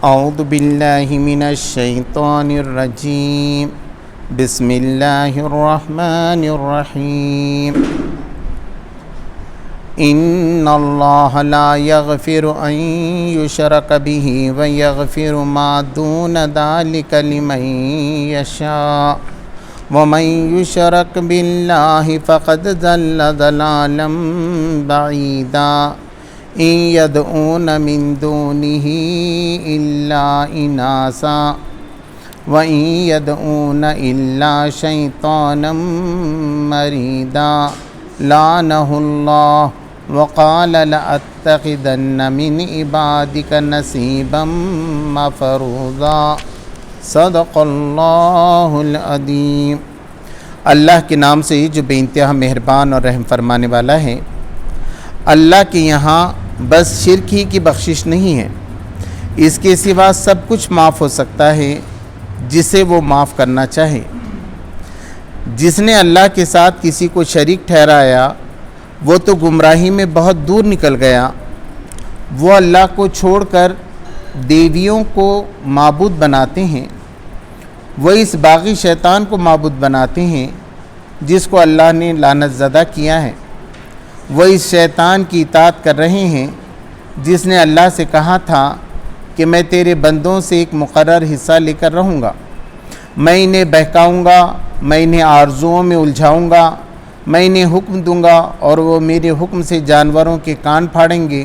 اعوذ باللہ من الشیطان الرجیم بسم اللہ الرحمن الرحیم ان اللہ لا یغفر ان یشرک بہ ویغفر ما دون ذلک لمن یشاء ومن یشرک باللہ فقد ضل ضلالا بعیدا ان یدعون من دونہ الا اناسا وان یدعون الا شیطانا مریدا لعنہ اللہ وقال لأتخذن من عبادک نصیبا مفروضا صدق اللہ العظیم۔ اللہ کے نام سے جو بے انتہا مہربان اور رحم فرمانے والا ہے۔ اللہ کے یہاں بس شرک ہی کی بخشش نہیں ہے، اس کے سوا سب کچھ معاف ہو سکتا ہے جسے وہ معاف کرنا چاہے۔ جس نے اللہ کے ساتھ کسی کو شریک ٹھہرایا وہ تو گمراہی میں بہت دور نکل گیا۔ وہ اللہ کو چھوڑ کر دیویوں کو معبود بناتے ہیں، وہ اس باغی شیطان کو معبود بناتے ہیں جس کو اللہ نے لعنت زدہ کیا ہے۔ وہ اس شیطان کی اطاعت کر رہے ہیں جس نے اللہ سے کہا تھا کہ میں تیرے بندوں سے ایک مقرر حصہ لے کر رہوں گا، میں انہیں بہکاؤں گا، میں انہیں آرزوؤں میں الجھاؤں گا، میں انہیں حکم دوں گا اور وہ میرے حکم سے جانوروں کے کان پھاڑیں گے،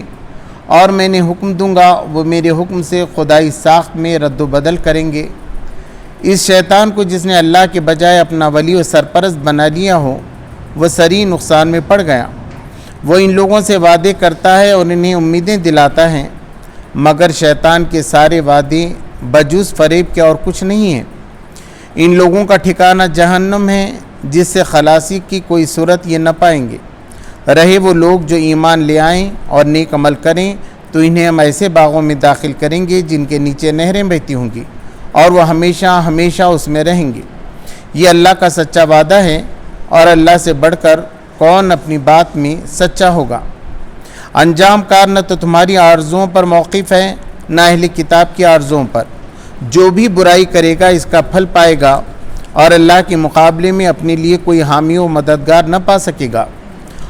اور میں انہیں حکم دوں گا وہ میرے حکم سے خدائی ساخت میں رد و بدل کریں گے۔ اس شیطان کو جس نے اللہ کے بجائے اپنا ولی و سرپرست بنا لیا ہو وہ سری نقصان میں پڑ گیا۔ وہ ان لوگوں سے وعدے کرتا ہے اور انہیں امیدیں دلاتا ہے، مگر شیطان کے سارے وعدے بجوز فریب کے اور کچھ نہیں ہیں۔ ان لوگوں کا ٹھکانہ جہنم ہے جس سے خلاصی کی کوئی صورت یہ نہ پائیں گے۔ رہے وہ لوگ جو ایمان لے آئیں اور نیک عمل کریں تو انہیں ہم ایسے باغوں میں داخل کریں گے جن کے نیچے نہریں بہتی ہوں گی اور وہ ہمیشہ ہمیشہ اس میں رہیں گے۔ یہ اللہ کا سچا وعدہ ہے اور اللہ سے بڑھ کر کون اپنی بات میں سچا ہوگا۔ انجام کار نہ تو تمہاری آرزوؤں پر موقف ہے نہ اہل کتاب کی آرزوؤں پر۔ جو بھی برائی کرے گا اس کا پھل پائے گا اور اللہ کے مقابلے میں اپنے لیے کوئی حامی و مددگار نہ پا سکے گا۔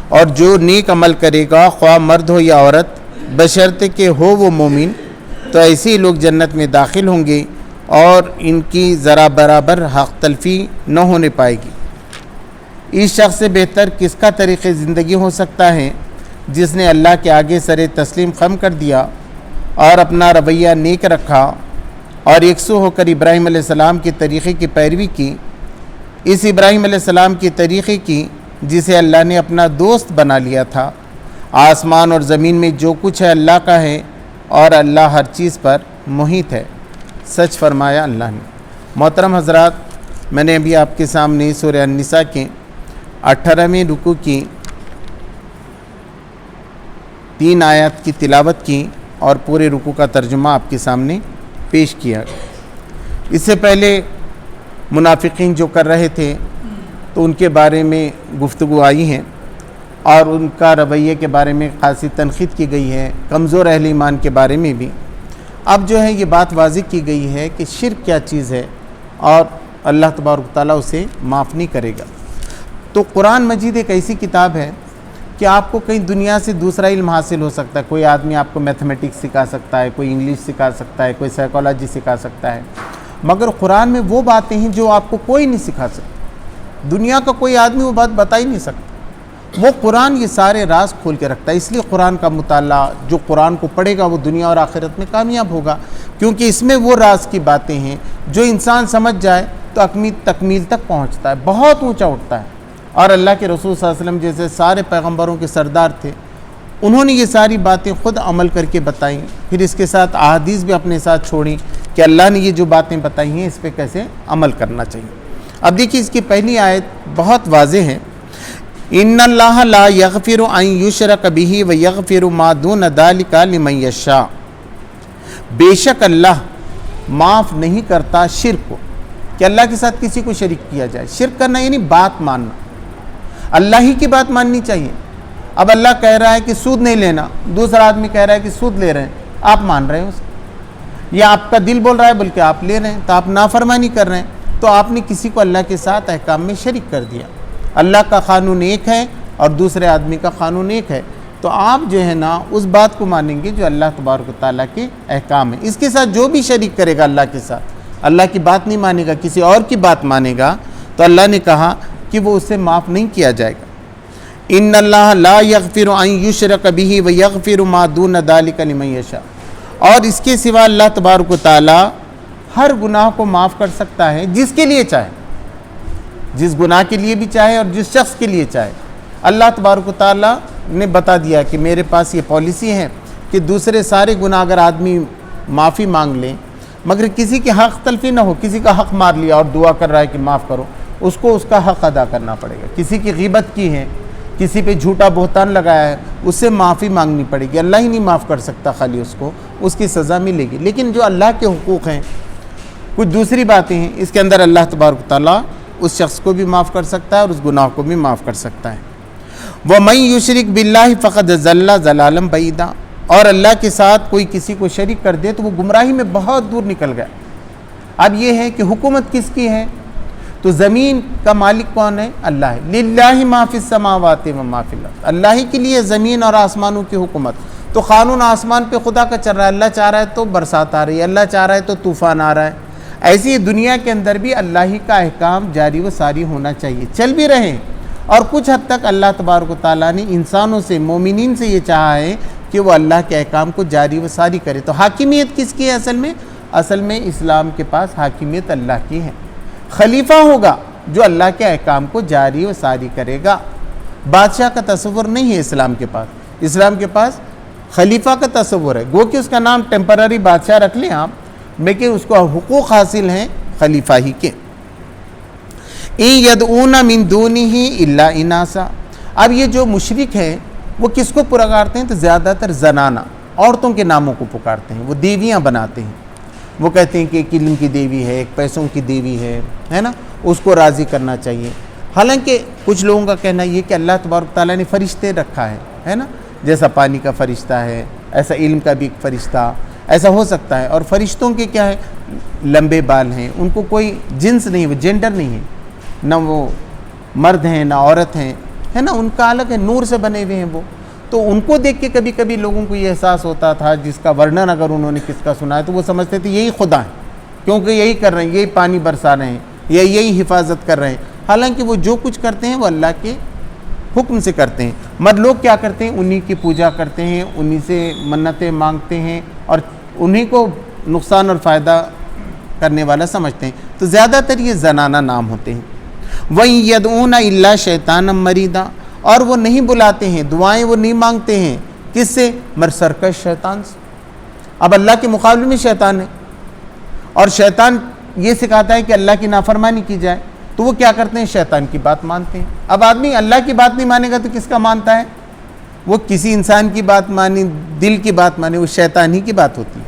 اور جو نیک عمل کرے گا خواہ مرد ہو یا عورت بشرطے کہ ہو وہ مومن تو ایسے ہی لوگ جنت میں داخل ہوں گے اور ان کی ذرا برابر حق تلفی نہ ہونے پائے گی۔ اس شخص سے بہتر کس کا طریق زندگی ہو سکتا ہے جس نے اللہ کے آگے سر تسلیم خم کر دیا اور اپنا رویہ نیک رکھا اور یکسو ہو کر ابراہیم علیہ السلام کے طریقے کی پیروی کی، اس ابراہیم علیہ السلام کے طریقے کی جسے اللہ نے اپنا دوست بنا لیا تھا۔ آسمان اور زمین میں جو کچھ ہے اللہ کا ہے اور اللہ ہر چیز پر محیط ہے، سچ فرمایا اللہ نے۔ محترم حضرات، میں نے ابھی آپ کے سامنے سورہ النساء کے 18ویں رکوع کی 3 آیات کی تلاوت کی اور پورے رکوع کا ترجمہ آپ کے سامنے پیش کیا۔ اس سے پہلے منافقین جو کر رہے تھے تو ان کے بارے میں گفتگو آئی ہے اور ان کا رویے کے بارے میں خاصی تنقید کی گئی ہے، کمزور اہل ایمان کے بارے میں بھی۔ اب جو ہے یہ بات واضح کی گئی ہے کہ شرک کیا چیز ہے اور اللہ تبارک و تعالیٰ اسے معاف نہیں کرے گا۔ تو قرآن مجید ایک ایسی کتاب ہے کہ آپ کو کہیں دنیا سے دوسرا علم حاصل ہو سکتا ہے۔ کوئی آدمی آپ کو میتھمیٹکس سکھا سکتا ہے، کوئی انگلش سکھا سکتا ہے، کوئی سائیکالوجی سکھا سکتا ہے، مگر قرآن میں وہ باتیں ہیں جو آپ کو کوئی نہیں سکھا سکتا۔ دنیا کا کوئی آدمی وہ بات بتا ہی نہیں سکتا۔ وہ قرآن یہ سارے راز کھول کے رکھتا ہے۔ اس لیے قرآن کا مطالعہ، جو قرآن کو پڑھے گا وہ دنیا اور آخرت میں کامیاب ہوگا، کیونکہ اس میں وہ راز کی باتیں ہیں جو انسان سمجھ جائے تو تکمیل تک پہنچتا ہے، بہت اونچا اٹھتا ہے۔ اور اللہ کے رسول صلی اللہ علیہ وسلم جیسے سارے پیغمبروں کے سردار تھے، انہوں نے یہ ساری باتیں خود عمل کر کے بتائیں، پھر اس کے ساتھ احادیث بھی اپنے ساتھ چھوڑیں کہ اللہ نے یہ جو باتیں بتائی ہیں اس پہ کیسے عمل کرنا چاہیے۔ اب دیکھیے اس کی پہلی آیت بہت واضح ہے، ان اللہ لا یغفر ان یشرک بہ ویغفر ما دون ذلک لمن یشاء۔ بے شک اللہ معاف نہیں کرتا شرک کو، کہ اللہ کے ساتھ کسی کو شریک کیا جائے۔ شرک کرنا یعنی بات ماننا، اللہ ہی کی بات ماننی چاہیے۔ اب اللہ کہہ رہا ہے کہ سود نہیں لینا، دوسرا آدمی کہہ رہا ہے کہ سود لے رہے ہیں، آپ مان رہے ہیں اسے، یا آپ کا دل بول رہا ہے بلکہ آپ لے رہے ہیں، تو آپ نافرمانی کر رہے ہیں، تو آپ نے کسی کو اللہ کے ساتھ احکام میں شریک کر دیا۔ اللہ کا قانون ایک ہے اور دوسرے آدمی کا قانون ایک ہے، تو آپ جو ہے نا اس بات کو مانیں گے جو اللہ تبارک و تعالیٰ کے احکام ہیں۔ اس کے ساتھ جو بھی شریک کرے گا اللہ کے ساتھ، اللہ کی بات نہیں مانے گا، کسی اور کی بات مانے گا، تو اللہ نے کہا کہ وہ اسے معاف نہیں کیا جائے گا۔ ان اللہ لا یغفر ان یشرک بہ ویغفر ما دون ذلک لمن یشاء، اور اس کے سوا اللہ تبارک و تعالیٰ ہر گناہ کو معاف کر سکتا ہے جس کے لیے چاہے، جس گناہ کے لیے بھی چاہے اور جس شخص کے لیے چاہے۔ اللہ تبارک و تعالیٰ نے بتا دیا کہ میرے پاس یہ پالیسی ہے کہ دوسرے سارے گناہ اگر آدمی معافی مانگ لیں، مگر کسی کے حق تلفی نہ ہو، کسی کا حق مار لیا اور دعا کر رہا ہے کہ معاف کرو، اس کو اس کا حق ادا کرنا پڑے گا۔ کسی کی غیبت کی ہے، کسی پہ جھوٹا بہتان لگایا ہے، اس سے معافی مانگنی پڑے گی۔ اللہ ہی نہیں معاف کر سکتا، خالی اس کو اس کی سزا ملے گی۔ لیکن جو اللہ کے حقوق ہیں، کچھ دوسری باتیں ہیں، اس کے اندر اللہ تبارک و تعالیٰ اس شخص کو بھی معاف کر سکتا ہے اور اس گناہ کو بھی معاف کر سکتا ہے۔ وَمَن يُشْرِكْ بِاللَّهِ فَقَدْ ضَلَّ ضَلَالًا بَعِيدًا، اور اللہ کے ساتھ کوئی کسی کو شریک کر دے تو وہ گمراہی میں بہت دور نکل گیا۔ اب یہ ہے کہ حکومت کس کی ہے؟ تو زمین کا مالک کون ہے؟ اللہ ہے۔ لِلَّهِ مَا فِي السَّمَاوَاتِ وَمَا فِي الْأَرْضِ، اللہ ہی کے لیے زمین اور آسمانوں کی حکومت۔ تو قانون آسمان پہ خدا کا چل رہا ہے، اللہ چاہ رہا ہے تو برسات آ رہی ہے، اللہ چاہ رہا ہے تو طوفان آ رہا ہے۔ ایسی ہی دنیا کے اندر بھی اللہ ہی کا احکام جاری و ساری ہونا چاہیے، چل بھی رہے۔ اور کچھ حد تک اللہ تبارک و تعالیٰ نے انسانوں سے، مومنین سے یہ چاہا ہے کہ وہ اللہ کے احکام کو جاری و ساری کرے۔ تو حاکمیت کس کی ہے اصل میں اسلام کے پاس حاکمیت اللہ کی ہے۔ خلیفہ ہوگا جو اللہ کے احکام کو جاری و ساری کرے گا۔ بادشاہ کا تصور نہیں ہے اسلام کے پاس، اسلام کے پاس خلیفہ کا تصور ہے۔ گو کہ اس کا نام ٹیمپرری بادشاہ رکھ لیں آپ، لیکن اس کو حقوق حاصل ہیں خلیفہ ہی کے۔ اِن یدعون من دونہ الا اناسا، اب یہ جو مشرک ہیں وہ کس کو پکارتے ہیں؟ تو زیادہ تر زنانہ، عورتوں کے ناموں کو پکارتے ہیں، وہ دیویاں بناتے ہیں۔ وہ کہتے ہیں کہ ایک علم کی دیوی ہے، ایک پیسوں کی دیوی ہے نا، اس کو راضی کرنا چاہیے۔ حالانکہ کچھ لوگوں کا کہنا یہ کہ اللہ تبارک تعالیٰ نے فرشتے رکھا ہے نا، جیسا پانی کا فرشتہ ہے ایسا علم کا بھی ایک فرشتہ ایسا ہو سکتا ہے۔ اور فرشتوں کے کیا ہے؟ لمبے بال ہیں، ان کو کوئی جنس نہیں، وہ جینڈر نہیں ہے، نہ وہ مرد ہیں نہ عورت ہیں، ہے نا، ان کا الگ ہے، نور سے بنے ہوئے ہیں وہ۔ تو ان کو دیکھ کے کبھی کبھی لوگوں کو یہ احساس ہوتا تھا، جس کا ورنن اگر انہوں نے کس کا سنا ہے تو وہ سمجھتے تھے یہی خدا ہے، کیونکہ یہی کر رہے ہیں، یہی پانی برسا رہے ہیں، یا یہی حفاظت کر رہے ہیں۔ حالانکہ وہ جو کچھ کرتے ہیں وہ اللہ کے حکم سے کرتے ہیں۔ مگر لوگ کیا کرتے ہیں؟ انہی کی پوجا کرتے ہیں، انہی سے منتیں مانگتے ہیں اور انہی کو نقصان اور فائدہ کرنے والا سمجھتے ہیں۔ تو زیادہ تر یہ زنانہ نام ہوتے ہیں۔ وَإِن يَدْعُونَ إِلَّا شَيْطَانًا مَرِيدًا، اور وہ نہیں بلاتے ہیں، دعائیں وہ نہیں مانگتے ہیں، کس سے؟ سرکش شیطان سے۔ اب اللہ کے مقابلے میں شیطان ہے، اور شیطان یہ سکھاتا ہے کہ اللہ کی نافرمانی کی جائے، تو وہ کیا کرتے ہیں؟ شیطان کی بات مانتے ہیں۔ اب آدمی اللہ کی بات نہیں مانے گا تو کس کا مانتا ہے؟ وہ کسی انسان کی بات مانی، دل کی بات مانے، وہ شیطان ہی کی بات ہوتی ہے،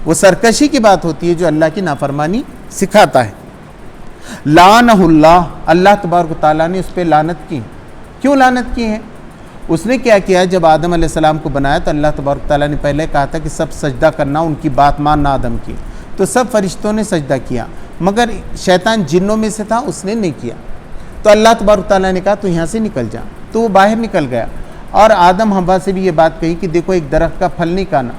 وہ سرکشی کی بات ہوتی ہے جو اللہ کی نافرمانی سکھاتا ہے۔ لعنہ اللہ، اللہ تبارک و تعالیٰ نے اس پہ لعنت کی۔ کیوں لعنت کی ہے؟ اس نے کیا کیا؟ جب آدم علیہ السلام کو بنایا تو اللہ تبارک و تعالیٰ نے پہلے کہا تھا کہ سب سجدہ کرنا، ان کی بات ماننا آدم کی، تو سب فرشتوں نے سجدہ کیا، مگر شیطان جنوں میں سے تھا، اس نے نہیں کیا۔ تو اللہ تبارک و تعالیٰ نے کہا تو یہاں سے نکل جا، تو وہ باہر نکل گیا، اور آدم حوا سے بھی یہ بات کہی کہ دیکھو ایک درخت کا پھل نہیں کھانا،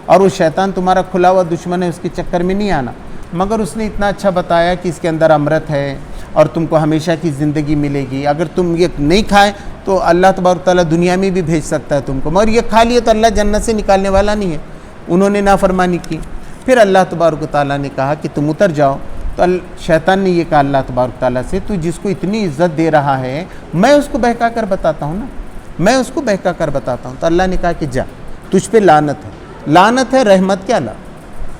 اور وہ شیطان تمہارا کھلا ہوا دشمن ہے، اس کے چکر میں نہیں آنا۔ مگر اس نے اتنا اچھا بتایا کہ اس کے اندر امرت ہے اور تم کو ہمیشہ کی زندگی ملے گی، اگر تم یہ نہیں کھائے تو اللہ تبارک تعالیٰ دنیا میں بھی بھیج سکتا ہے تم کو، مگر یہ کھا لیے تو اللہ جنت سے نکالنے والا نہیں ہے۔ انہوں نے نافرمانی کی۔ پھر اللہ تبارک تعالیٰ نے کہا کہ تم اتر جاؤ، تو شیطان نے یہ کہا اللہ تبارک تعالیٰ سے، تو جس کو اتنی عزت دے رہا ہے میں اس کو بہکا کر بتاتا ہوں نا، میں اس کو بہکا کر بتاتا ہوں۔ تو اللہ نے کہا کہ جا، تجھ پہ لعنت ہے۔ لعنت ہے، رحمت کیا؟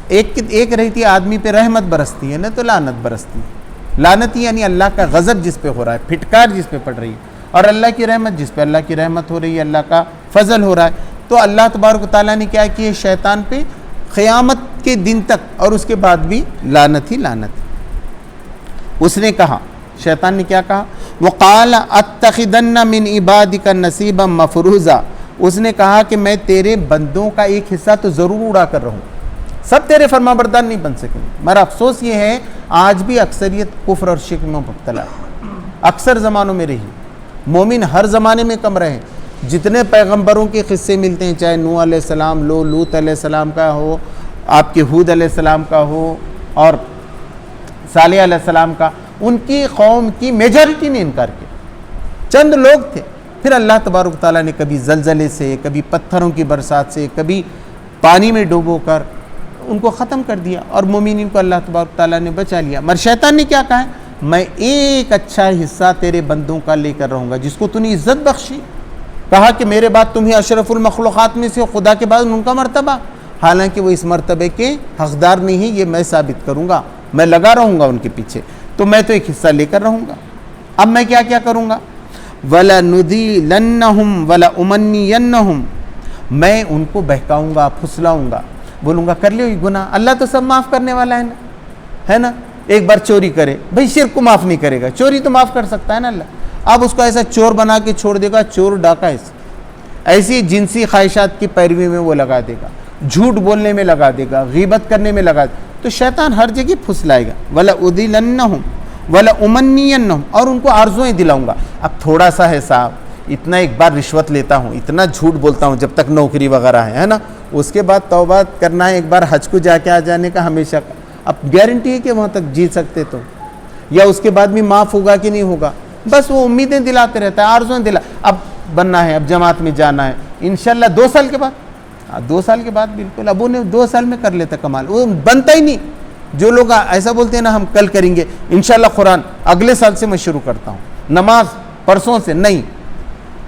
ایک رہتی ہے آدمی پہ رحمت برستی ہے نا، تو لعنت برستی ہے۔ لعنت یعنی اللہ کا غضب جس پہ ہو رہا ہے، پھٹکار جس پہ پڑ رہی ہے، اور اللہ کی رحمت جس پہ اللہ کی رحمت ہو رہی ہے، اللہ کا فضل ہو رہا ہے۔ تو اللہ تبارک و تعالیٰ نے کیا کیا؟ شیطان پہ قیامت کے دن تک اور اس کے بعد بھی لعنت ہی لعنت۔ اس نے کہا، شیطان نے کیا کہا؟ وَقَالَ أَتَّخِذَنَّ مِنْ عِبَادِكَ نَصِيبًا مَفْرُوضًا، اس نے کہا کہ میں تیرے بندوں کا ایک حصہ تو ضرور اڑا کر رہوں۔ سب تیرے فرما بردار نہیں بن سکیں گے. مگر افسوس یہ ہے آج بھی اکثریت کفر اور شرک میں مبتلا ہے. اکثر زمانوں میں رہی. مومن ہر زمانے میں کم رہے. جتنے پیغمبروں کے قصے ملتے ہیں، چاہے نوح علیہ السلام لو، لوط علیہ السلام کا ہو، آپ کے ہود علیہ السلام کا ہو، اور صالح علیہ السلام کا، ان کی قوم کی میجارٹی نے انکار کیا. چند لوگ تھے. پھر اللہ تبارک و تعالیٰ نے کبھی زلزلے سے، کبھی پتھروں کی برسات سے، کبھی پانی میں ڈوبو کر ان کو ختم کر دیا، اور مومنین کو اللہ تبارک و تعالیٰ نے بچا لیا. مگر شیطان نے کیا کہا ہے؟ میں ایک اچھا حصہ تیرے بندوں کا لے کر رہوں گا جس کو تو نے عزت بخشی. کہا کہ میرے بعد تمہیں اشرف المخلوقات میں سے ہو، خدا کے بعد ان کا مرتبہ. حالانکہ وہ اس مرتبے کے حقدار نہیں ہیں، یہ میں ثابت کروں گا. میں لگا رہوں گا ان کے پیچھے، تو میں تو ایک حصہ لے کر رہوں گا. اب میں کیا کیا کروں گا؟ وَلَنُذِيلَنَّهُمْ وَلَأُمَنِّيَنَّهُمْ، میں ان کو بہکاؤں گا، پھسلاؤں گا، بولوں گا کر لو یہ گناہ، اللہ تو سب معاف کرنے والا ہے نا. ایک بار چوری کرے، بھئی شرک کو معاف نہیں کرے گا، چوری تو معاف کر سکتا ہے نا اللہ. اب اس کو ایسا چور بنا کے چھوڑ دے گا، چور ڈاکہ ایسی جنسی خواہشات کی پیروی میں وہ لگا دے گا، جھوٹ بولنے میں لگا دے گا، غیبت کرنے میں لگا دے گا. تو شیطان ہر جگہ پھسلائے گا. وَلَأُذِلَنَّهُمْ وَلَأُمَنِّيَنَّهُمْ، اور ان کو آرزویں دلاؤں گا. اب تھوڑا سا ہے صاحب، اتنا ایک بار رشوت لیتا ہوں، اتنا جھوٹ بولتا ہوں جب تک نوکری وغیرہ ہے نا، اس کے بعد توبہ کرنا ہے، ایک بار حج کو جا کے آ جانے کا ہمیشہ. اب گارنٹی ہے کہ وہاں تک جی سکتے تو، یا اس کے بعد بھی معاف ہوگا کہ نہیں ہوگا. بس وہ امیدیں دلاتے رہتا ہے، آرزویں اب بننا ہے، اب جماعت میں جانا ہے انشاءاللہ 2 سال کے بعد. 2 سال کے بعد بالکل، اب انہیں 2 سال میں کر لیتا کمال، وہ بنتا ہی نہیں. جو لوگ ایسا بولتے ہیں نا ہم کل کریں گے انشاءاللہ، قرآن اگلے سال سے میں شروع کرتا ہوں، نماز پرسوں سے نہیں.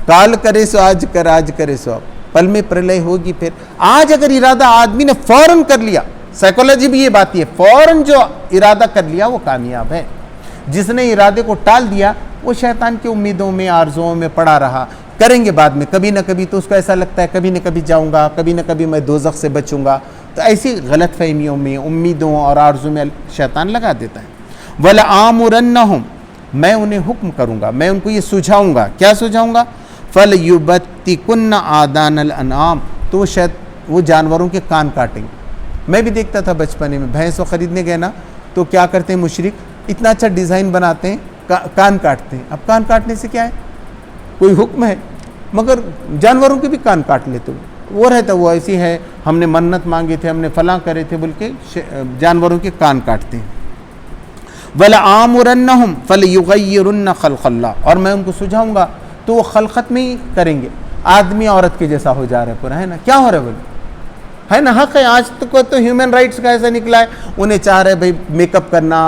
کال کرے سو آج کر، آج کرے سو اب، پل میں پرلے ہوگی. پھر آج اگر ارادہ آدمی نے فوراً کر لیا، سائیکولوجی بھی یہ بات ہے، فوراً جو ارادہ کر لیا وہ کامیاب ہے. جس نے ارادے کو ٹال دیا وہ شیطان کی امیدوں میں، آرزوؤں میں پڑا رہا. کریں گے بعد میں کبھی نہ کبھی، تو اس کو ایسا لگتا ہے کبھی نہ کبھی جاؤں گا، کبھی نہ کبھی میں دوزخ سے بچوں گا. تو ایسی غلط فہمیوں میں، امیدوں اور آرزو میں شیطان لگا دیتا ہے. وَلَآمُرَنَّهُمْ، میں انہیں حکم کروں گا، میں ان کو یہ سجھاؤں گا. کیا سجھاؤں گا؟ فَلْيُبَتِّكُنَّ آذَانَ الْأَنْعَامِ، تو وہ جانوروں کے کان کاٹیں گے. میں بھی دیکھتا تھا بچپنے میں، بھینس خریدنے گئے نا تو کیا کرتے ہیں مشرک، اتنا اچھا ڈیزائن بناتے ہیں، کان کاٹتے ہیں. اب کان کاٹنے سے کیا ہے؟ کوئی حکم ہے؟ مگر جانوروں کے بھی کان کاٹ لیتے ہو. وہ رہتا وہ ایسی ہے، ہم نے منت مانگے تھے، ہم نے فلاں کرے تھے بول کے جانوروں کے کان کاٹتے ہیں. وَلَآمُرَنَّهُمْ فَلْيُغَيِّرُنَّ خَلْقَ اللَّهِ، اور میں ان کو سجھاؤں گا تو وہ خلقت میں ہی کریں گے. آدمی عورت کے جیسا ہو جا رہا ہے پورا، ہے نا. کیا ہو رہا ہے بولے، ہے نا، حق ہے. آج تک تو ہیومن رائٹس کا ایسا نکلا ہے، انہیں چاہ رہے بھائی میک اپ کرنا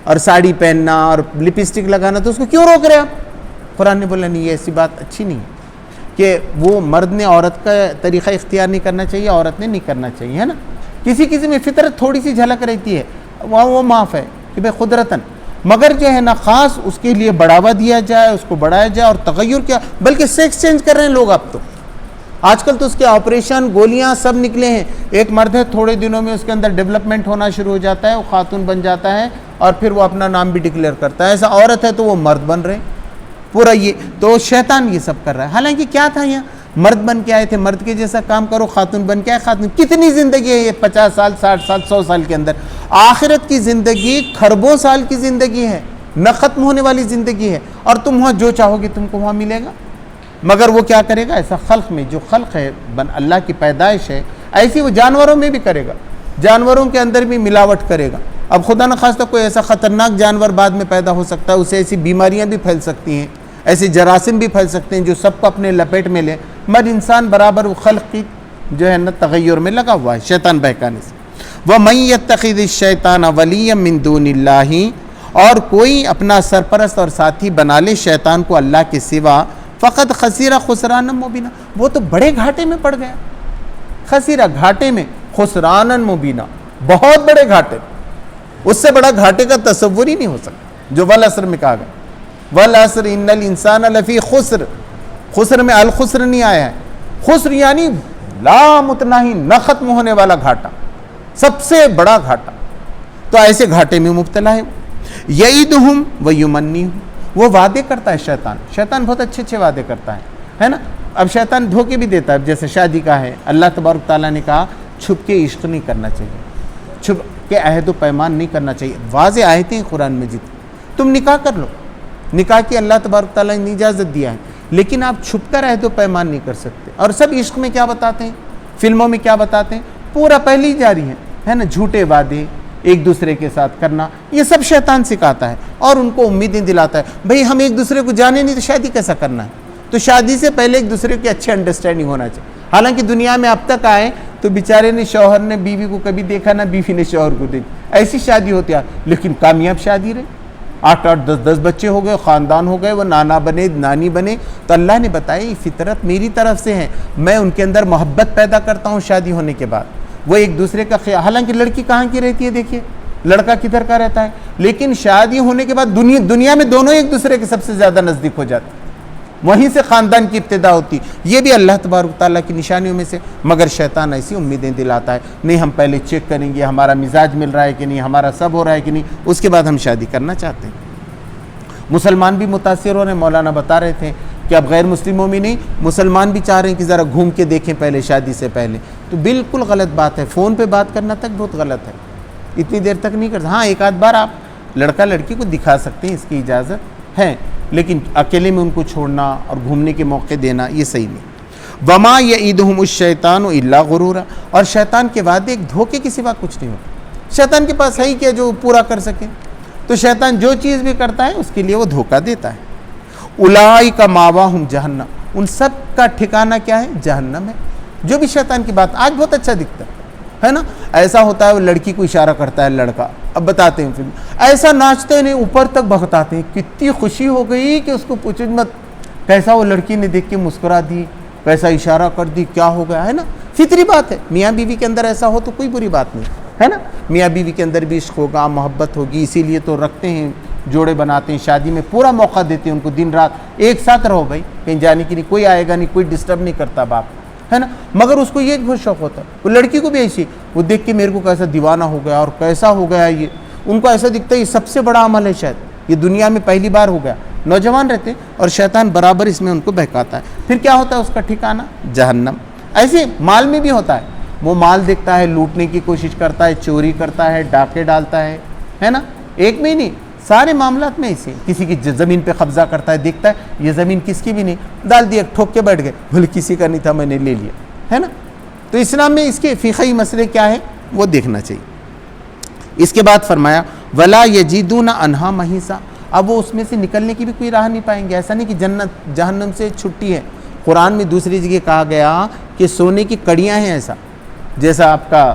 اور ساڑی پہننا اور لپسٹک لگانا، تو اس کو کیوں روک رہے آپ؟ قرآن نے بولا نہیں، یہ ایسی بات اچھی نہیں کہ وہ مرد نے عورت کا طریقہ اختیار نہیں کرنا چاہیے، عورت نے نہیں کرنا چاہیے، ہے نا. کسی میں فطرت تھوڑی سی جھلک رہتی ہے، وہ معاف ہے کہ بھائی قدرتاً. مگر جو ہے نا خاص اس کے لیے بڑھاوا دیا جائے، اس کو بڑھایا جائے اور تغیر کیا، بلکہ سیکس چینج کر رہے ہیں لوگ. اب تو آج کل تو اس کے آپریشن، گولیاں سب نکلے ہیں. ایک مرد ہے تھوڑے دنوں میں اس کے اندر ڈیولپمنٹ ہونا شروع ہو جاتا ہے، وہ خاتون بن جاتا ہے اور پھر وہ اپنا نام بھی ڈکلیئر کرتا ہے. ایسا عورت ہے تو وہ مرد بن رہے ہیں پورا. یہ تو شیطان یہ سب کر رہا ہے. حالانکہ کیا تھا، یہاں مرد بن کے آئے تھے، مرد کے جیسا کام کرو. خاتون بن کے آئے، خاتون. کتنی زندگی ہے یہ، 50 سال 60 سال 100 سال کے اندر. آخرت کی زندگی کھربوں سال کی زندگی ہے، نہ ختم ہونے والی زندگی ہے. اور تم وہاں جو چاہو گے تم کو وہاں ملے گا. مگر وہ کیا کرے گا؟ ایسا خلق میں، جو خلق ہے اللہ کی پیدائش ہے، ایسی وہ جانوروں میں بھی کرے گا. جانوروں کے اندر بھی ملاوٹ کرے گا. اب خدا نہ خواستہ کوئی ایسا خطرناک جانور بعد میں پیدا ہو سکتا ہے، اسے ایسی بیماریاں بھی پھیل سکتی ہیں، ایسے جراثیم بھی پھیل سکتے ہیں جو سب کو اپنے لپیٹ میں لے. مگر انسان برابر وہ خلق کی جو ہے نا تغیر میں لگا ہوا ہے شیطان بہکانے سے. وَمَن يَتَّخِذِ الشَّيْطَانَ وَلِيًّا مِن دُونِ اللَّهِ، اور کوئی اپنا سرپرست اور ساتھی بنا لے شیطان کو اللہ کے سوا، فقط خسیرہ خسرانا مبینہ، وہ تو بڑے گھاٹے میں پڑ گیا. خسیرہ گھاٹے میں، خسرانا مبینہ بہت بڑے گھاٹے. اس سے بڑا گھاٹے کا تصور ہی نہیں ہو سکتا جو والعصر میں کہا گیا. والعصر ان الانسان لفی خسر. خسر میں الخسر نہیں آیا ہے، خسر یعنی لا متناہی، نہ ختم ہونے والا گھاٹا، سب سے بڑا گھاٹا. تو ایسے گھاٹے میں مبتلا ہے. یعیدہم ویمنیہم، وہ وعدے کرتا ہے شیطان. شیطان بہت اچھے اچھے وعدے کرتا ہے نا. اب شیطان دھوکے بھی دیتا ہے، جیسے شادی کا ہے. اللہ تبارک تعالیٰ نے کہا چھپ کے عشق نہیں کرنا چاہیے، چھپ کے عہد و پیمان نہیں کرنا چاہیے. واضح آیتیں قرآن مجید. تم نکاح کر لو، نکاح کی اللہ تبارک تعالیٰ نے اجازت دیا ہے، لیکن آپ چھپ کر عہد و پیمان نہیں کر سکتے. اور سب عشق میں کیا بتاتے ہیں، فلموں میں کیا بتاتے ہیں، پورا پہلے ہی جاری ہے نا، جھوٹے وعدے ایک دوسرے کے ساتھ کرنا، یہ سب شیطان سکھاتا ہے اور ان کو امیدیں دلاتا ہے. بھئی ہم ایک دوسرے کو جانے نہیں تو شادی کیسا کرنا ہے؟ تو شادی سے پہلے ایک دوسرے کی اچھی انڈرسٹینڈنگ ہونا چاہیے. حالانکہ دنیا میں اب تک آئے تو بیچارے نے شوہر نے بیوی کو کبھی دیکھا نہ بیوی نے شوہر کو دیکھا، ایسی شادی ہوتی ہے. لیکن کامیاب شادی رہی، 8-8 10-10 بچے ہو گئے، خاندان ہو گئے، وہ نانا بنے نانی بنے. تو اللہ نے بتایا یہ فطرت میری طرف سے ہے، میں ان کے اندر محبت پیدا کرتا ہوں شادی ہونے کے بعد. وہ ایک دوسرے کا خیال، حالانکہ لڑکی کہاں کی رہتی ہے دیکھیے، لڑکا کدھر کا رہتا ہے، لیکن شادی ہونے کے بعد دنیا میں دونوں ایک دوسرے کے سب سے زیادہ نزدیک ہو جاتے ہیں، وہیں سے خاندان کی ابتدا ہوتی. یہ بھی اللہ تبارک تعالیٰ کی نشانیوں میں سے. مگر شیطان ایسی امیدیں دلاتا ہے، نہیں ہم پہلے چیک کریں گے ہمارا مزاج مل رہا ہے کہ نہیں، ہمارا سب ہو رہا ہے کہ نہیں، اس کے بعد ہم شادی کرنا چاہتے ہیں. مسلمان بھی متاثر ہو رہے ہیں. مولانا بتا رہے تھے کہ اب غیر مسلموں میں نہیں، مسلمان بھی چاہ رہے ہیں کہ ذرا گھوم کے دیکھیں پہلے شادی سے پہلے. تو بالکل غلط بات ہے. فون پہ بات کرنا تک بہت غلط ہے، اتنی دیر تک نہیں کرتا. ہاں ایک آدھ بار آپ لڑکا لڑکی کو دکھا سکتے ہیں، اس کی اجازت ہے، لیکن اکیلے میں ان کو چھوڑنا اور گھومنے کے موقع دینا یہ صحیح نہیں. وما یعیدہم الشیطان الا غرورا، اور شیطان کے وعدے ایک دھوکے کے سوا کچھ نہیں ہوتا. شیطان کے پاس ہے ہی کیا جو پورا کر سکے، تو شیطان جو چیز بھی کرتا ہے اس کے لیے وہ دھوکہ دیتا ہے. اولئک ماواہم جہنم، ان سب کا ٹھکانہ کیا ہے؟ جہنم ہے. جو بھی شیطان کی بات آج بہت اچھا دکھتا ہے نا، ایسا ہوتا ہے وہ لڑکی کو اشارہ کرتا ہے لڑکا، اب بتاتے ہیں فلم ایسا ناچتے ہیں اوپر تک بہتاتے ہیں، کتنی خوشی ہو گئی کہ اس کو پوچھو مت، کیسا وہ لڑکی نے دیکھ کے مسکرا دی، کیسا اشارہ کر دی، کیا ہو گیا ہے نا. فطری بات ہے. میاں بیوی کے اندر ایسا ہو تو کوئی بری بات نہیں ہے نا، میاں بیوی کے اندر بھی عشق ہوگا، محبت ہوگی، اسی لیے تو رکھتے ہیں، جوڑے بناتے ہیں، شادی میں پورا موقع دیتے ہیں ان کو، دن رات ایک ساتھ رہو بھائی، کہیں جانے کی نہیں، کوئی آئے گا نہیں، کوئی ڈسٹرب نہیں کرتا باپ ہے نا. مگر اس کو یہ بہت شوق ہوتا ہے، وہ لڑکی کو بھی ایسی، وہ دیکھ کے میرے کو کیسا دیوانہ ہو گیا اور کیسا ہو گیا یہ، ان کو ایسا دکھتا ہے یہ سب سے بڑا عمل ہے، شاید یہ دنیا میں پہلی بار ہو گیا. نوجوان رہتے اور شیطان برابر اس میں ان کو بہکاتا ہے. پھر کیا ہوتا ہے اس کا ٹھکانہ؟ جہنم. ایسے مال میں بھی ہوتا ہے، وہ مال دیکھتا ہے، لوٹنے کی کوشش کرتا ہے، چوری کرتا ہے، ڈاکے ڈالتا ہے نا. ایک میں ہی نہیں، سارے معاملات میں ایسے. کسی کی زمین پہ قبضہ کرتا ہے، دیکھتا ہے یہ زمین کس کی بھی نہیں، ڈال دیا، ٹھوک کے بیٹھ گئے، بولے کسی کا نہیں تھا میں نے لے لیا ہے نا. تو اسلام میں اس کے فقہی مسئلے کیا ہے وہ دیکھنا چاہیے. اس کے بعد فرمایا ولا یجدون عنہا محیصا، اب وہ اس میں سے نکلنے کی بھی کوئی راہ نہیں پائیں گے. ایسا نہیں کہ جنت جہنم سے چھٹی ہے. قرآن میں دوسری جگہ کہا گیا کہ سونے کی کڑیاں ہیں، ایسا جیسا آپ کا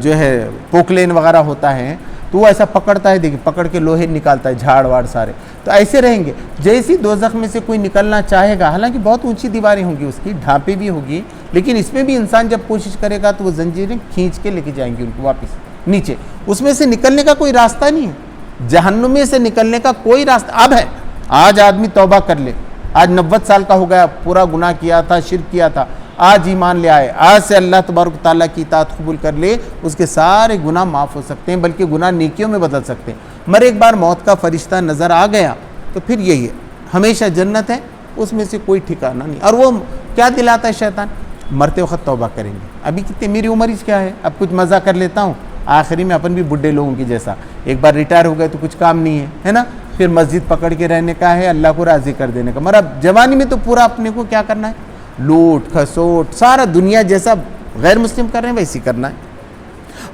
جو ہے پوکلین وغیرہ ہوتا ہے تو وہ ایسا پکڑتا ہے، دیکھیں پکڑ کے لوہے نکالتا ہے، جھاڑ واڑ سارے، تو ایسے رہیں گے. جیسی دوزخ میں سے کوئی نکلنا چاہے گا، حالانکہ بہت اونچی دیواریں ہوں گی، اس کی ڈھانپیں بھی ہوگی، لیکن اس میں بھی انسان جب کوشش کرے گا تو وہ زنجیریں کھینچ کے لے کے جائیں گی ان کو واپس نیچے. اس میں سے نکلنے کا کوئی راستہ نہیں ہے. جہنم میں سے نکلنے کا کوئی راستہ اب ہے. آج آدمی توبہ کر لے، آج 90 سال کا ہو گیا، پورا گناہ کیا تھا، شرک کیا تھا، آج ایمان لے آئے، آج سے اللہ تبارک تعالیٰ کی اطاعت قبول کر لے، اس کے سارے گناہ معاف ہو سکتے ہیں، بلکہ گناہ نیکیوں میں بدل سکتے ہیں. مگر ایک بار موت کا فرشتہ نظر آ گیا تو پھر یہی ہے، ہمیشہ جنت ہے، اس میں سے کوئی ٹھکانہ نہیں. اور وہ کیا دلاتا ہے شیطان؟ مرتے وقت توبہ کریں گے. ابھی کتنے میری عمر کیا ہے، اب کچھ مزہ کر لیتا ہوں، آخری میں اپن بھی بڈھے لوگوں کی جیسا، ایک بار ریٹائر ہو گئے تو کچھ کام نہیں ہے نا، پھر مسجد پکڑ کے رہنے کا ہے، اللہ کو راضی کر دینے کا. مگر اب جوانی میں تو پورا اپنے کو کیا کرنا ہے، لوٹ کھسوٹ سارا دنیا جیسا غیر مسلم کر رہے ہیں ویسی کرنا ہے.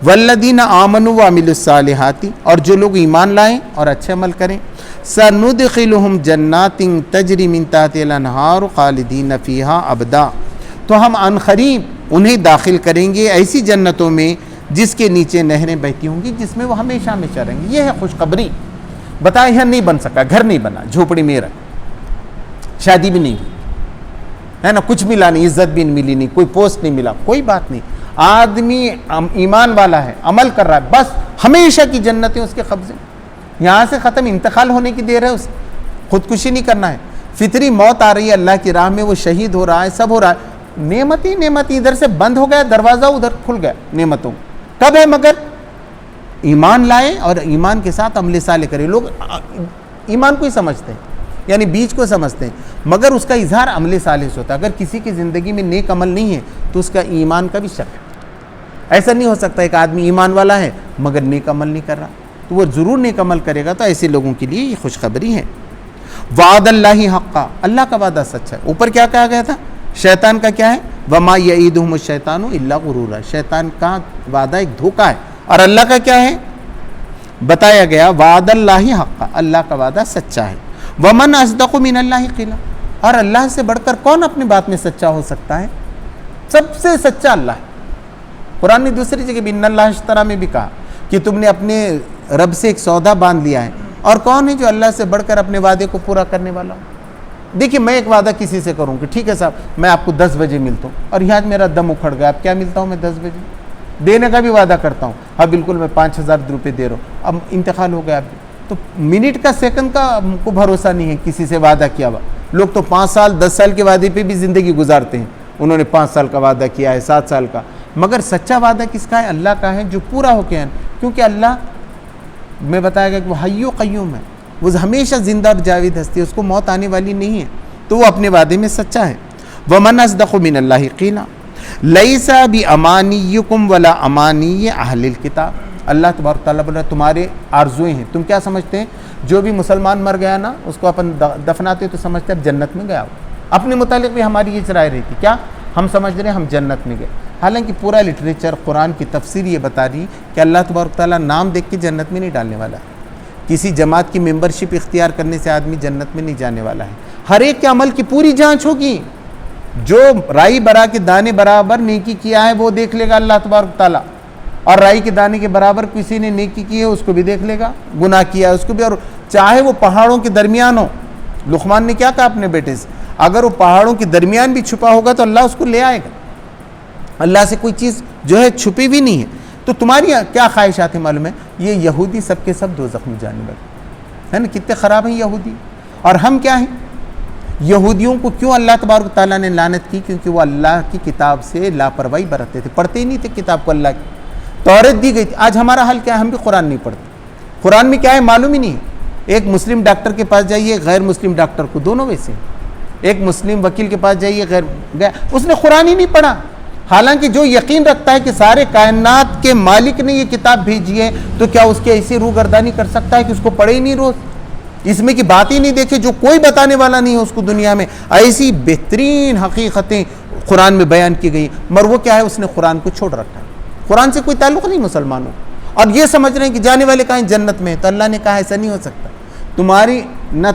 والذین آمنوا وعملوا الصالحات، اور جو لوگ ایمان لائیں اور اچھے عمل کریں، سندخلہم جنات تجری من تحتہا الانہار خالدین فیہا ابدا، تو ہم عن قریب انہیں داخل کریں گے ایسی جنتوں میں جس کے نیچے نہریں بہتی ہوں گی، جس میں وہ ہمیشہ ہمیشہ رہیں گے. یہ ہے خوشخبری. بتائیں یہاں نہیں بن سکا، گھر نہیں بنا، جھوپڑی میں رہا، شادی بھی نہیں ہوئی ہے نا، کچھ ملا نہیں، عزت بھی ملی نہیں، کوئی پوسٹ نہیں ملا، کوئی بات نہیں. آدمی ایمان والا ہے، عمل کر رہا ہے، بس ہمیشہ کی جنتیں اس کے قبضے. یہاں سے ختم، انتقال ہونے کی دیر ہے، اس خودکشی نہیں کرنا ہے. فطری موت آ رہی ہے اللہ کی راہ میں، وہ شہید ہو رہا ہے، سب ہو رہا ہے. نعمت ادھر سے بند ہو گیا، دروازہ ادھر کھل گیا نعمتوں. کب ہے؟ مگر ایمان لائے اور ایمان کے ساتھ عمل صالح کرے. لوگ ایمان کو ہی سمجھتے ہیں، یعنی بیج کو سمجھتے ہیں، مگر اس کا اظہار عمل صالح سے ہوتا ہے۔ اگر کسی کی زندگی میں نیک عمل نہیں ہے تو اس کا ایمان کا بھی شک ہے۔ ایسا نہیں ہو سکتا ایک آدمی ایمان والا ہے مگر نیک عمل نہیں کر رہا، تو وہ ضرور نیک عمل کرے گا۔ تو ایسے لوگوں کے لیے یہ خوشخبری ہے۔ وعد اللہ حقا، اللہ کا وعدہ سچ ہے۔ اوپر کیا کہا گیا تھا؟ شیطان کا کیا ہے؟ وما یعیدہم الشیطان الا غرورا، شیطان کا وعدہ ایک دھوکہ ہے، اور اللہ کا کیا ہے؟ بتایا گیا وعد اللہ حقا، اللہ کا وعدہ سچا ہے۔ ومن اصدق من اللہ قیلا، اور اللہ سے بڑھ کر کون اپنی بات میں سچا ہو سکتا ہے؟ سب سے سچا اللہ ہے۔ قرآن نے دوسری جگہ بھی ان اللہ اشترا میں بھی کہا کہ تم نے اپنے رب سے ایک سودا باندھ لیا ہے، اور کون ہے جو اللہ سے بڑھ کر اپنے وعدے کو پورا کرنے والا ہو؟ دیکھیے میں ایک وعدہ کسی سے کروں کہ ٹھیک ہے صاحب میں آپ کو 10 بجے ملتا ہوں، اور یہاں میرا دم اکھڑ گیا، اب کیا ملتا ہوں میں 10 بجے؟ دینے کا بھی وعدہ کرتا ہوں، ہاں بالکل میں 5000 روپے دے رہا ہوں، اب انتقال ہو گیا، اب تو منٹ کا سیکنڈ کا ہم کو بھروسہ نہیں ہے کسی سے وعدہ کیا ہوا۔ لوگ تو 5 سال 10 سال کے وعدے پہ بھی زندگی گزارتے ہیں، انہوں نے 5 سال کا وعدہ کیا ہے، 7 سال کا، مگر سچا وعدہ کس کا ہے؟ اللہ کا ہے، جو پورا ہو کے ہے، کیونکہ اللہ میں بتایا گیا کہ وہ حی و قیوم ہے، وہ ہمیشہ زندہ اور جاوید ہستی ہے، اس کو موت آنے والی نہیں ہے، تو وہ اپنے وعدے میں سچا ہے۔ ومن اصدق من اللہ قیلا لیس بامانیکم ولا امانی اہل الکتاب، اللہ تبارک تعالیٰ بول رہا ہے تمہارے آرزویں ہیں، تم کیا سمجھتے ہیں؟ جو بھی مسلمان مر گیا نا اس کو اپن دفناتے تو سمجھتے ہیں اب جنت میں گیا ہو، اپنے متعلق بھی ہماری یہ رائے رہتی، کیا ہم سمجھ رہے ہیں ہم جنت میں گئے، حالانکہ پورا لٹریچر قرآن کی تفسیر یہ بتا رہی کہ اللہ تبارک تعالیٰ نام دیکھ کے جنت میں نہیں ڈالنے والا ہے، کسی جماعت کی ممبرشپ اختیار کرنے سے آدمی جنت میں نہیں جانے والا ہے، ہر ایک کے عمل کی پوری جانچ ہوگی، جو رائی برا کے دانے برابر نیکی کیا ہے وہ دیکھ لے گا اللہ تبارک تعالیٰ، اور رائی کے دانے کے برابر کسی نے نیکی کی ہے اس کو بھی دیکھ لے گا، گناہ کیا ہے اس کو بھی، اور چاہے وہ پہاڑوں کے درمیان ہو۔ لقمان نے کیا کہا اپنے بیٹے سے؟ اگر وہ پہاڑوں کے درمیان بھی چھپا ہوگا تو اللہ اس کو لے آئے گا، اللہ سے کوئی چیز جو ہے چھپی بھی نہیں ہے۔ تو تمہاری کیا خواہشات ہیں معلوم ہے؟ یہ یہودی سب کے سب دوزخ میں جانے والے ہے نا، کتنے خراب ہیں یہودی، اور ہم کیا ہیں؟ یہودیوں کو کیوں اللہ تبارک تعالیٰ نے لعنت کی؟ کیونکہ وہ اللہ کی کتاب سے لاپرواہی برتتے تھے، پڑھتے ہی نہیں تھے کتاب کو، اللہ کی توریت دی گئی تھی۔ آج ہمارا حال کیا ہے؟ ہم بھی قرآن نہیں پڑھتے، قرآن میں کیا ہے معلوم ہی نہیں ہے۔ ایک مسلم ڈاکٹر کے پاس جائیے، غیر مسلم ڈاکٹر کو، دونوں ویسے ہیں۔ ایک مسلم وکیل کے پاس جائیے، اس نے قرآن ہی نہیں پڑھا، حالانکہ جو یقین رکھتا ہے کہ سارے کائنات کے مالک نے یہ کتاب بھیجی ہے تو کیا اس کی ایسی روح گردانی کر سکتا ہے کہ اس کو پڑھے ہی نہیں روز، اس میں کی بات ہی نہیں دیکھے، جو کوئی بتانے والا نہیں ہے اس کو دنیا میں، ایسی بہترین حقیقتیں قرآن میں بیان کی گئی، مگر وہ کیا ہے؟ اس نے قرآن کو چھوڑ رکھا ہے، قرآن سے کوئی تعلق نہیں مسلمانوں، اور یہ سمجھ رہے ہیں کہ جانے والے کہیں جنت میں، تو اللہ نے کہا ایسا نہیں ہو سکتا،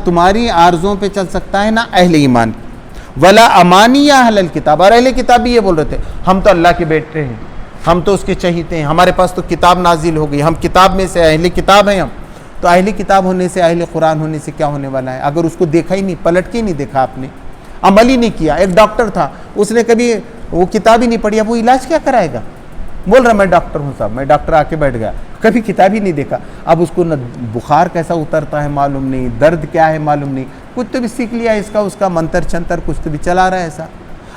تمہاری آرزوں پہ چل سکتا ہے نہ اہل ایمان، ولا امانی اہل الکتاب، اور اہل کتاب بھی یہ بول رہے تھے ہم تو اللہ کے بیٹے ہیں، ہم تو اس کے چہیتے ہیں، ہمارے پاس تو کتاب نازل ہو گئی، ہم کتاب میں سے اہل کتاب ہیں ہم، تو اہل کتاب ہونے سے، اہل قرآن ہونے سے کیا ہونے والا ہے؟ اگر اس کو دیکھا ہی نہیں، پلٹ کے ہی نہیں دیکھا آپ نے، عمل ہی نہیں کیا۔ ایک ڈاکٹر تھا، اس نے کبھی وہ کتاب ہی نہیں پڑھی، اب وہ علاج کیا کرائے گا؟ بول رہا میں ڈاکٹر ہوں صاحب، میں ڈاکٹر آ کے بیٹھ گیا، کبھی کتاب ہی نہیں دیکھا، اب اس کو نہ بخار کیسا اترتا ہے معلوم نہیں، درد کیا ہے معلوم نہیں، کچھ تو بھی سیکھ لیا اس کا منتر چنتر کچھ تو بھی چلا رہا ہے ایسا۔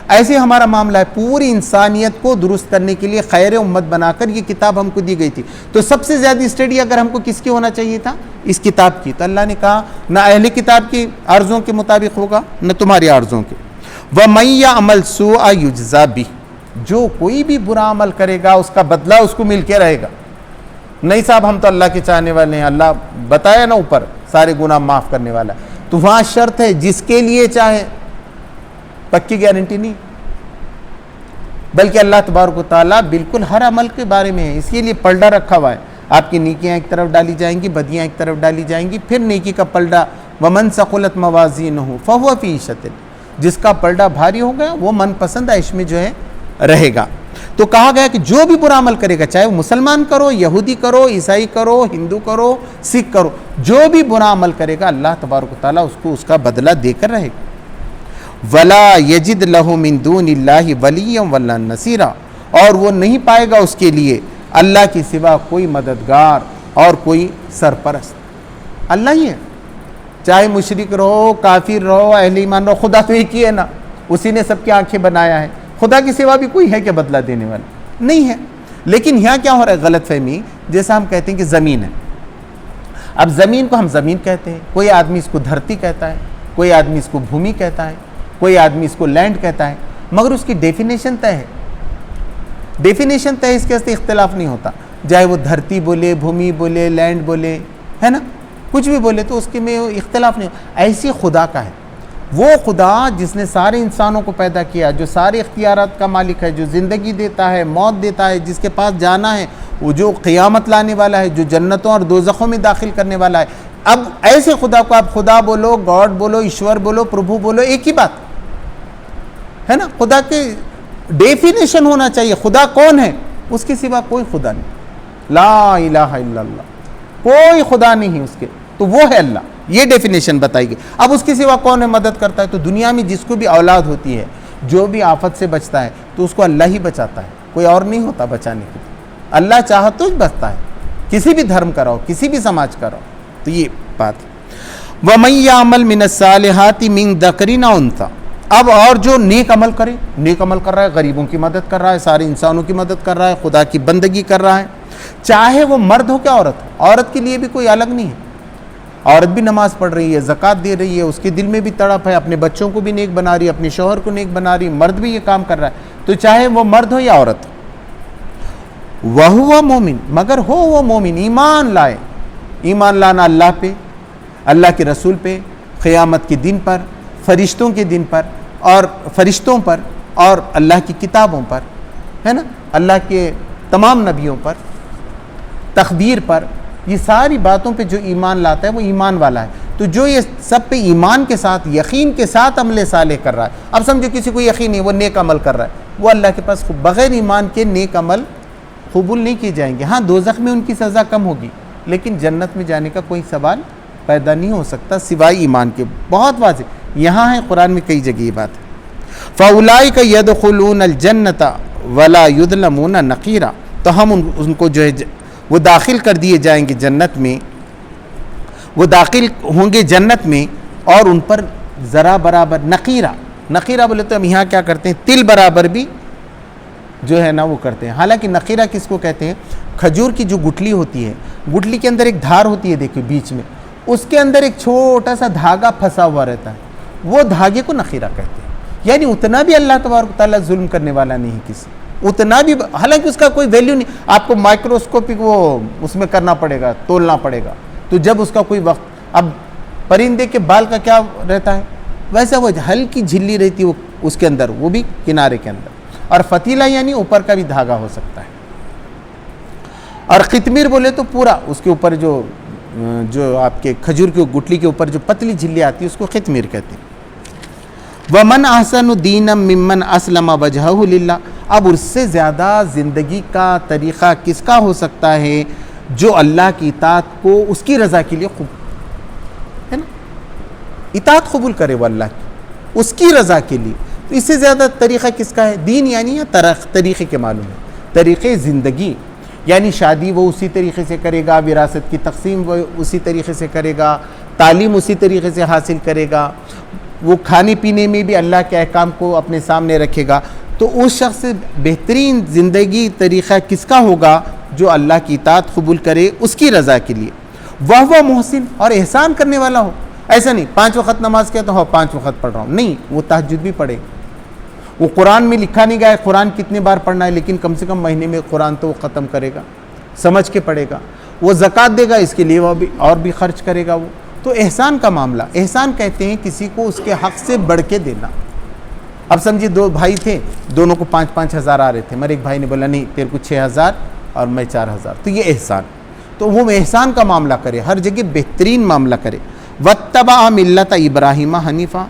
ایسے ہمارا معاملہ ہے، پوری انسانیت کو درست کرنے کے لیے خیر امت بنا کر یہ کتاب ہم کو دی گئی تھی، تو سب سے زیادہ اسٹڈی اگر ہم کو کس کی ہونا چاہیے تھا؟ اس کتاب کی، تو اللہ نے کہا نہ اہل کتاب کی عرضوں کے مطابق ہوگا نہ تمہاری عرضوں کے۔ وَمَن يَعْمَلْ سُوءًا يُجْزَ بِهِ، جو کوئی بھی برا عمل کرے گا اس کا بدلہ اس کو مل کے رہے گا۔ نہیں صاحب ہم تو اللہ کے چاہنے والے ہیں، اللہ بتایا نا اوپر سارے گناہ معاف کرنے والا، تو وہاں شرط ہے جس کے لیے چاہے، پکی گارنٹی نہیں، بلکہ اللہ تبارک و تعالیٰ بالکل ہر عمل کے بارے میں ہے، اس کے لیے پلڑا رکھا ہوا ہے، آپ کی نیکیاں ایک طرف ڈالی جائیں گی، بدیاں ایک طرف ڈالی جائیں گی، پھر نیکی کا پلڑا وَمَن ثَقُلَتْ مَوَازِينُهُ فَهُوَ فِي عِيشَةٍ، جس کا پلڑا بھاری ہو گیا وہ من پسند عیش میں جو ہے رہے گا۔ تو کہا گیا کہ جو بھی برا عمل کرے گا، چاہے وہ مسلمان کرو، یہودی کرو، عیسائی کرو، ہندو کرو، سکھ کرو، جو بھی برا عمل کرے گا اللہ تبارک و تعالیٰ اس کو اس کا بدلہ دے کر رہے گا۔ وَلَا يَجِدْ لَهُ مِن دُونِ اللَّهِ وَلِيًّا وَلَا نَصِيرًا، اور وہ نہیں پائے گا اس کے لیے اللہ کے سوا کوئی مددگار اور کوئی سرپرست، اللہ ہی ہے، چاہے مشرک رہو، کافر رہو، اہل ایمان رہو، خدا تو ایک ہی ہے نا، اسی نے سب کی آنکھیں بنایا ہے، خدا کے سوا بھی کوئی ہے کہ بدلہ دینے والا نہیں ہے۔ لیکن یہاں کیا ہو رہا ہے غلط فہمی، جیسا ہم کہتے ہیں کہ زمین ہے، اب زمین کو ہم زمین کہتے ہیں، کوئی آدمی اس کو دھرتی کہتا ہے، کوئی آدمی اس کو بھومی کہتا ہے، کوئی آدمی اس کو لینڈ کہتا ہے، مگر اس کی ڈیفینیشن طے ہے، ڈیفینیشن طے، اس کے واسطے اختلاف نہیں ہوتا، چاہے وہ دھرتی بولے، بھومی بولے، لینڈ بولے، ہے نا، کچھ بھی بولے تو اس کے میں اختلاف نہیں ہوتا۔ ایسی خدا کا ہے، وہ خدا جس نے سارے انسانوں کو پیدا کیا، جو سارے اختیارات کا مالک ہے، جو زندگی دیتا ہے، موت دیتا ہے، جس کے پاس جانا ہے، وہ جو قیامت لانے والا ہے، جو جنتوں اور دوزخوں میں داخل کرنے والا ہے۔ اب ایسے خدا کو آپ خدا بولو، گاڈ بولو، ایشور بولو، پربھو بولو، ایک ہی بات ہے نا۔ خدا کے ڈیفینیشن ہونا چاہیے، خدا کون ہے، اس کے سوا کوئی خدا نہیں، لا الہ الا اللہ، کوئی خدا نہیں ہے اس کے، تو وہ ہے اللہ، یہ ڈیفینیشن بتائی گئی۔ اب اس کے سوا کون ہے مدد کرتا ہے، تو دنیا میں جس کو بھی اولاد ہوتی ہے، جو بھی آفت سے بچتا ہے، تو اس کو اللہ ہی بچاتا ہے، کوئی اور نہیں ہوتا بچانے کے لیے، اللہ چاہا تو بچتا ہے، کسی بھی دھرم کا رہو، کسی بھی سماج کا رہو، تو یہ بات ہے۔ وَمَن يَعْمَلْ مِنَ الصَّالِحَاتِ مِن ذَكَرٍ أَوْ أُنثَىٰ، اب اور جو نیک عمل کرے، نیک عمل کر رہا ہے، غریبوں کی مدد کر رہا ہے، سارے انسانوں کی مدد کر رہا ہے، خدا کی بندگی کر رہا ہے، چاہے وہ مرد ہو کیا عورت ہو، عورت کے لیے بھی کوئی الگ نہیں ہے، عورت بھی نماز پڑھ رہی ہے، زکوٰۃ دے رہی ہے، اس کے دل میں بھی تڑپ ہے، اپنے بچوں کو بھی نیک بنا رہی ہے، اپنے شوہر کو نیک بنا رہی ہے، مرد بھی یہ کام کر رہا ہے، تو چاہے وہ مرد ہو یا عورت ہو، وَهُوَ مُؤْمِنٌ، مگر ہو وہ مومن، ایمان لائے، ایمان لانا اللہ پہ، اللہ کے رسول پہ، قیامت کے دن پر، فرشتوں کے دن پر، اور فرشتوں پر، اور اللہ کی کتابوں پر، ہے نا، اللہ کے تمام نبیوں پر، تقدیر پر، یہ ساری باتوں پہ جو ایمان لاتا ہے وہ ایمان والا ہے۔ تو جو یہ سب پہ ایمان کے ساتھ، یقین کے ساتھ عمل صالح کر رہا ہے، اب سمجھو کسی کو یقین نہیں، وہ نیک عمل کر رہا ہے، وہ اللہ کے پاس بغیر ایمان کے نیک عمل قبول نہیں کیے جائیں گے۔ ہاں دوزخ میں ان کی سزا کم ہوگی، لیکن جنت میں جانے کا کوئی سوال پیدا نہیں ہو سکتا سوائے ایمان کے، بہت واضح یہاں ہے، قرآن میں کئی جگہ یہ بات ہے۔ فَأُولَٰئِکَ يَدْخُلُونَ الْجَنَّةَ وَلَا يُظْلَمُونَ نَقِیرًا، تو ہم ان کو جو ہے وہ داخل کر دیے جائیں گے جنت میں، وہ داخل ہوں گے جنت میں، اور ان پر ذرا برابر، نقیرہ بولے تو ہم یہاں کیا کرتے ہیں، تل برابر بھی جو ہے نا وہ کرتے ہیں۔ حالانکہ نقیرہ کس کو کہتے ہیں، کھجور کی جو گٹلی ہوتی ہے، گٹلی کے اندر ایک دھار ہوتی ہے، دیکھو بیچ میں، اس کے اندر ایک چھوٹا سا دھاگا پھنسا ہوا رہتا ہے، وہ دھاگے کو نقیرہ کہتے ہیں۔ یعنی اتنا بھی اللہ تبارک و تعالیٰ ظلم کرنے والا نہیں ہے کسی، اتنا بھی، حالانکہ اس کا کوئی ویلیو نہیں، آپ کو مائکروسکوپک وہ اس میں کرنا پڑے گا، تولنا پڑے گا، تو جب اس کا کوئی وقت، اب پرندے کے بال کا کیا رہتا ہے، ویسا وہ ہلکی جھلی رہتی ہے وہ اس کے اندر، وہ بھی کنارے کے اندر، اور فتیلہ یعنی اوپر کا بھی دھاگا ہو سکتا ہے، اور قطمیر بولے تو پورا اس کے اوپر جو آپ کے کھجور کی گٹلی کے اوپر جو پتلی جھلی آتی ہے اس کو قطمیر کہتے ہیں۔ وَمَنْ أَحْسَنُ دِينًا مِّمَّنْ أَسْلَمَ وَجْهَهُ لِلَّهِ، اب اس سے زیادہ زندگی کا طریقہ کس کا ہو سکتا ہے جو اللہ کی اطاعت کو اس کی رضا کے لیے ہے نا، اطاعت قبول کرے وہ اللہ کی، اس کی رضا کے لیے، تو اس سے زیادہ طریقہ کس کا ہے، دین یعنی طریقے کے معلوم ہے، طریقے زندگی، یعنی شادی وہ اسی طریقے سے کرے گا، وراثت کی تقسیم وہ اسی طریقے سے کرے گا، تعلیم اسی طریقے سے حاصل کرے گا، وہ کھانے پینے میں بھی اللہ کے احکام کو اپنے سامنے رکھے گا، تو اس شخص سے بہترین زندگی طریقہ کس کا ہوگا جو اللہ کی اطاعت قبول کرے اس کی رضا کے لیے، وہ محسن، اور احسان کرنے والا ہو، ایسا نہیں 5 وقت نماز کیا تو ہو 5 وقت پڑھ رہا ہوں، نہیں، وہ تہجد بھی پڑھے، وہ قرآن میں لکھا نہیں گیا ہے قرآن کتنے بار پڑھنا ہے، لیکن کم سے کم مہینے میں قرآن تو وہ ختم کرے گا، سمجھ کے پڑھے گا، وہ زکوٰۃ دے گا، اس کے لیے وہ بھی اور بھی خرچ کرے گا، وہ تو احسان کا معاملہ، احسان کہتے ہیں کسی کو اس کے حق سے بڑھ کے دینا۔ اب سمجھیے 2 بھائی تھے، دونوں کو 5-5 ہزار آ رہے تھے، مگر ایک بھائی نے بولا نہیں تیرے کو 6,000 اور میں 4,000، تو یہ احسان، تو وہ احسان کا معاملہ کرے، ہر جگہ بہترین معاملہ کرے۔ وَاتَّبَعَ مِلَّةَ إِبْرَاهِيمَ حَنِيفًا،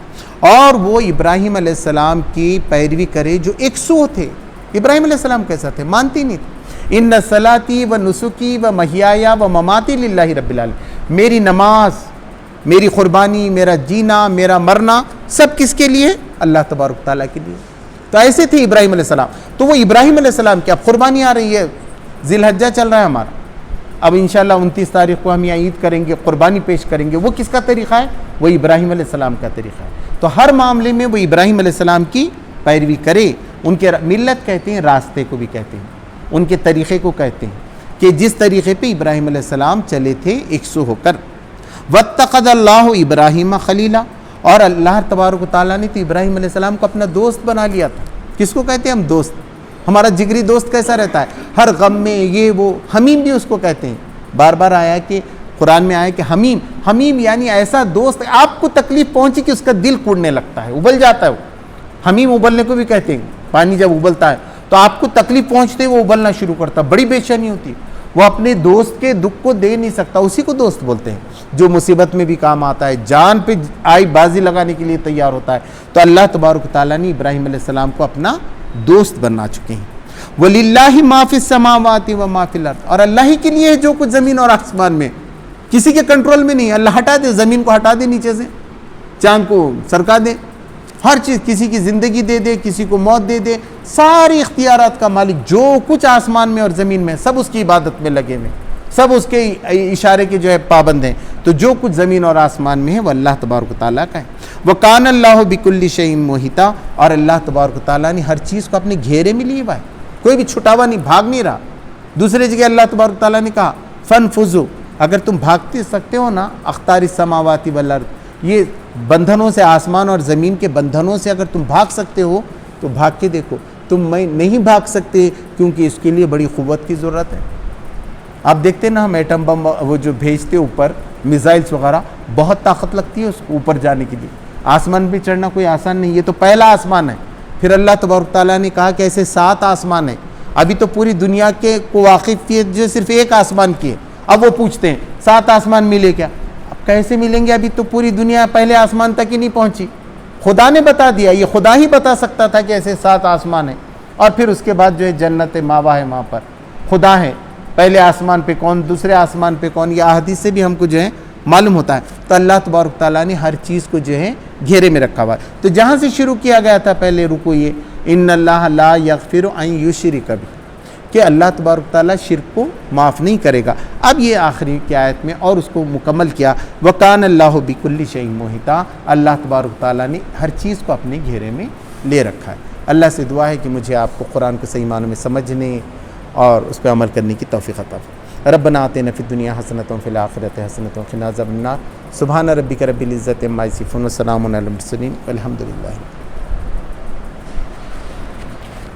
اور وہ ابراہیم علیہ السلام کی پیروی کرے جو 100 تھے۔ ابراہیم علیہ السلام کیسا تھے، مانتے نہیں تھے، إِنَّ صَلَاتِي وَنُسُكِي وَمَحْيَايَ وَمَمَاتِي لِلَّهِ رَبِّ الْعَالَمِينَ، میری نماز، میری قربانی، میرا جینا، میرا مرنا، سب کس کے لیے، اللہ تبارک تعالیٰ کے لیے۔ تو ایسے تھے ابراہیم علیہ السلام، تو وہ ابراہیم علیہ السلام کی اب قربانی آ رہی ہے، ذی الحجہ چل رہا ہے ہمارا، اب انشاءاللہ 29 تاریخ کو ہم یہاں عید کریں گے، قربانی پیش کریں گے، وہ کس کا طریقہ ہے، وہ ابراہیم علیہ السلام کا طریقہ ہے۔ تو ہر معاملے میں وہ ابراہیم علیہ السلام کی پیروی کرے، ان کے ملت کہتے ہیں، راستے کو بھی کہتے ہیں، ان کے طریقے کو کہتے ہیں، کہ جس طریقے پہ ابراہیم علیہ السلام چلے تھے 100 ہو کر۔ وَاتَّخَذَ اللَّهُ إِبْرَاهِيمَ خَلِيلًا، اور اللہ تبارک و تعالیٰ نے تو ابراہیم علیہ السلام کو اپنا دوست بنا لیا تھا. کس کو کہتے ہیں ہم؟ دوست. ہمارا جگری دوست کیسا رہتا ہے؟ ہر غم میں یہ وہ. حمیم بھی اس کو کہتے ہیں. بار بار آیا کہ قرآن میں آیا کہ حمیم. حمیم یعنی ایسا دوست آپ کو تکلیف پہنچی کہ اس کا دل کوڑنے لگتا ہے, ابل جاتا ہے وہ. حمیم ابلنے کو بھی کہتے ہیں. پانی جب ابلتا ہے تو آپ کو تکلیف پہنچتے وہ ابلنا شروع کرتا, بڑی بے چینی ہوتی. وہ اپنے دوست کے دکھ کو دے نہیں سکتا, اسی کو دوست بولتے ہیں. جو مصیبت میں بھی کام آتا ہے, جان پہ آئی بازی لگانے کے لیے تیار ہوتا ہے. تو اللہ تبارک و تعالیٰ نے ابراہیم علیہ السلام کو اپنا دوست بنا چکے ہیں. وَلِلَّهِ مَا فِي السَّمَاوَاتِ وَمَا فِي الْأَرْضِ, اور اللہ ہی کے لیے ہے جو کچھ زمین اور آسمان میں. کسی کے کنٹرول میں نہیں. اللہ ہٹا دے, زمین کو ہٹا دے نیچے سے, چاند کو سرکا دے, ہر چیز, کسی کی زندگی دے دے, کسی کو موت دے دے. ساری اختیارات کا مالک جو کچھ آسمان میں اور زمین میں, سب اس کی عبادت میں لگے ہوئے, سب اس کے اشارے کے جو ہے پابند ہیں. تو جو کچھ زمین اور آسمان میں ہے وہ اللہ تبارک و تعالیٰ کا ہے. وَكَانَ اللَّهُ بِكُلِّ شَيْءٍ مُحِيطًا, اور اللہ تبارک و تعالیٰ نے ہر چیز کو اپنے گھیرے میں لیے ہوا ہے. کوئی بھی چھٹا ہوا نہیں, بھاگ نہیں رہا. دوسرے جگہ اللہ تبارک و تعالیٰ نے کہا فَانْفُذُوا, اگر تم بھاگتے سکتے ہو نا, اخطار السماوات والارض, یہ بندھنوں سے, آسمان اور زمین کے بندھنوں سے اگر تم بھاگ سکتے ہو تو بھاگ کے دیکھو. تم نہیں بھاگ سکتے کیونکہ اس کے لیے بڑی قوت کی ضرورت ہے. آپ دیکھتے نا ہم ایٹم بم وہ جو بھیجتے اوپر, میزائلس وغیرہ, بہت طاقت لگتی ہے اس کو اوپر جانے کے لیے. آسمان پہ چڑھنا کوئی آسان نہیں. یہ تو پہلا آسمان ہے. پھر اللہ تبارک تعالیٰ نے کہا کہ ایسے 7 آسمان ہیں. ابھی تو پوری دنیا کے کو واقف کیے جو صرف ایک آسمان کی ہے. اب وہ پوچھتے ہیں 7 آسمان ملے کیا؟ اب کیسے ملیں گے؟ ابھی تو پوری دنیا پہلے آسمان تک ہی نہیں پہنچی. خدا نے بتا دیا, یہ خدا ہی بتا سکتا تھا کہ ایسے 7 آسمان ہیں. اور پھر اس کے بعد جو ہے جنت ماوا ہے, وہاں پر خدا ہے. پہلے آسمان پہ کون, دوسرے آسمان پہ کون, یہ احادیث سے بھی ہم کو جو ہے معلوم ہوتا ہے. تو اللہ تبارک تعالیٰ نے ہر چیز کو جو ہے گھیرے میں رکھا ہوا ہے. تو جہاں سے شروع کیا گیا تھا پہلے رکو, یہ ان اللہ لا یغفر ان یشرک بہ, کہ اللہ تبارک تعالیٰ شرک کو معاف نہیں کرے گا. اب یہ آخری کی آیت میں اور اس کو مکمل کیا, وَكَانَ اللَّهُ بِكُلِّ شَيْءٍ مُحِيطًا, اللہ تبارک تعالیٰ نے ہر چیز کو اپنے گھیرے میں لے رکھا ہے. اللہ سے دعا ہے کہ مجھے آپ کو قرآن کو صحیح معنوں میں سمجھنے اور اس پہ عمل کرنے کی توفیق عطا فرمائے. ربنا آتنا فی الدنیا حسنۃ وفی الآخرۃ حسنۃ وقنا عذاب النار. سبحان ربک رب العزۃ عما یصفون وسلام علی المرسلین والحمد للہ.